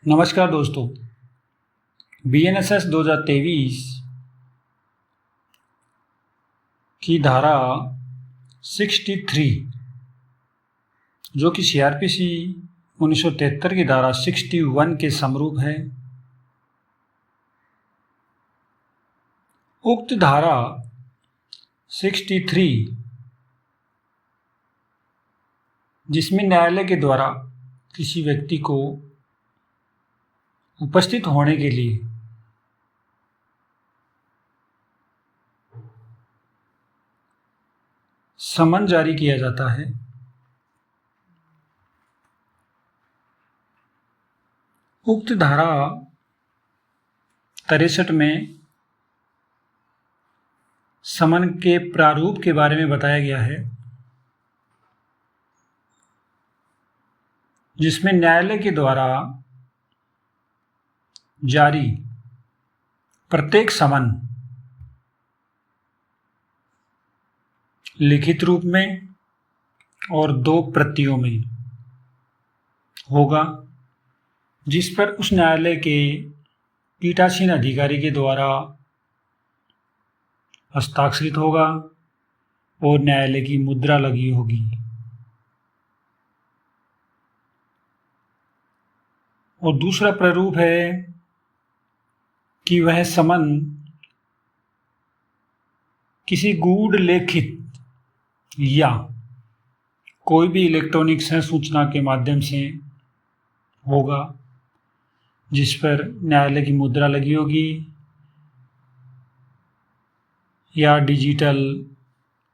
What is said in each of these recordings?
नमस्कार दोस्तों। BNSS 2023 की धारा 63 जो कि CRPC 1973 की धारा 61 के समरूप है। उक्त धारा 63 जिसमें न्यायालय के द्वारा किसी व्यक्ति को उपस्थित होने के लिए समन जारी किया जाता है, उक्त धारा 63 में समन के प्रारूप के बारे में बताया गया है, जिसमें न्यायालय के द्वारा जारी प्रत्येक समन लिखित रूप में और 2 प्रतियों में होगा, जिस पर उस न्यायालय के पीठासीन अधिकारी के द्वारा हस्ताक्षरित होगा और न्यायालय की मुद्रा लगी होगी। और दूसरा प्रारूप है कि वह समन किसी गूढ़ लिखित या कोई भी इलेक्ट्रॉनिक सूचना के माध्यम से होगा, जिस पर न्यायालय की मुद्रा लगी होगी या डिजिटल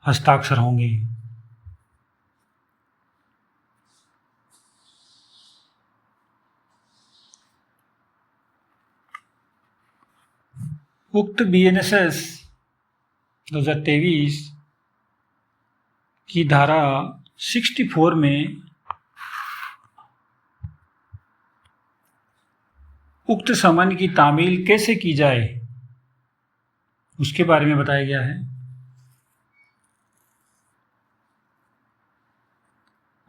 हस्ताक्षर होंगे। उक्त BNSS 2023 की धारा 64 में उक्त समन की तामील कैसे की जाए उसके बारे में बताया गया है।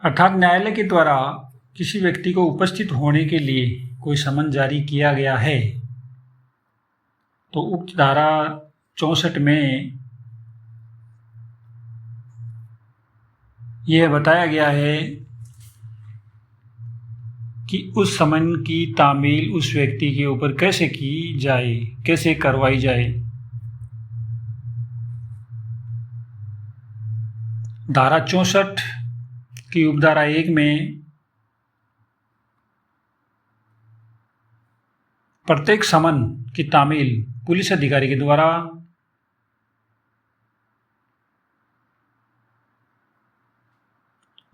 अर्थात न्यायालय के द्वारा किसी व्यक्ति को उपस्थित होने के लिए कोई समन जारी किया गया है, तो उक्त धारा 64 में यह बताया गया है कि उस समन की तामील उस व्यक्ति के ऊपर कैसे की जाए, कैसे करवाई जाए। धारा 64 की उपधारा 1 में प्रत्येक समन की तामील पुलिस अधिकारी के द्वारा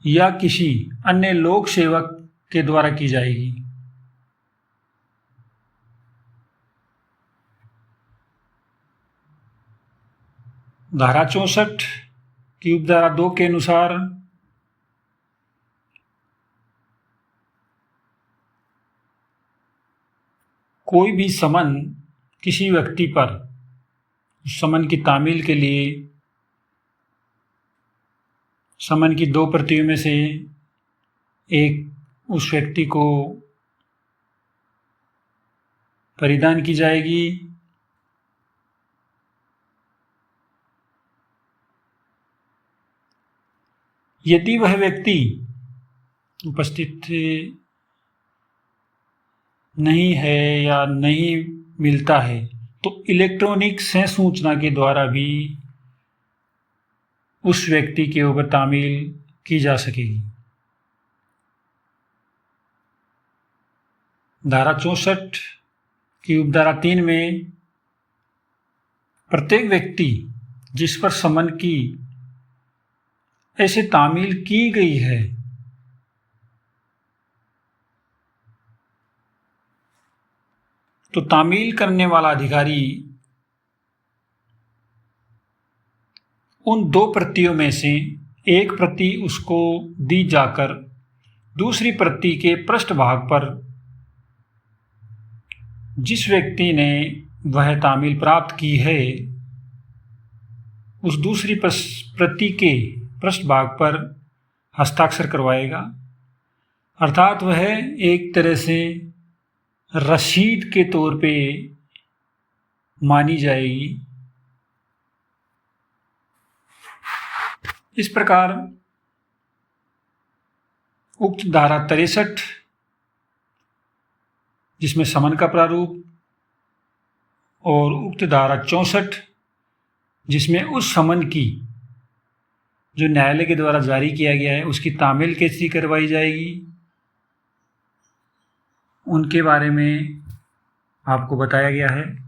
या किसी अन्य लोक सेवक के द्वारा की जाएगी। धारा 64 की उपधारा 2 के अनुसार कोई भी समन किसी व्यक्ति पर समन की तामील के लिए समन की 2 प्रतियों में से एक उस व्यक्ति को परिधान की जाएगी। यदि वह व्यक्ति उपस्थित नहीं है या नहीं मिलता है तो इलेक्ट्रॉनिक सूचना के द्वारा भी उस व्यक्ति के ऊपर तामील की जा सकेगी। धारा 64 की उपधारा 3 में प्रत्येक व्यक्ति जिस पर समन की ऐसे तामील की गई है तो तामील करने वाला अधिकारी उन 2 प्रतियों में से एक प्रति उसको दी जाकर दूसरी प्रति के पृष्ठभाग पर जिस व्यक्ति ने वह तामील प्राप्त की है उस दूसरी प्रति के पृष्ठभाग पर हस्ताक्षर करवाएगा। अर्थात वह एक तरह से रसीद के तौर पे मानी जाएगी। इस प्रकार उक्त धारा 63 जिसमें समन का प्रारूप और उक्त धारा 64 जिसमें उस समन की जो न्यायालय के द्वारा जारी किया गया है उसकी तामील कैसी करवाई जाएगी, उनके बारे में आपको बताया गया है।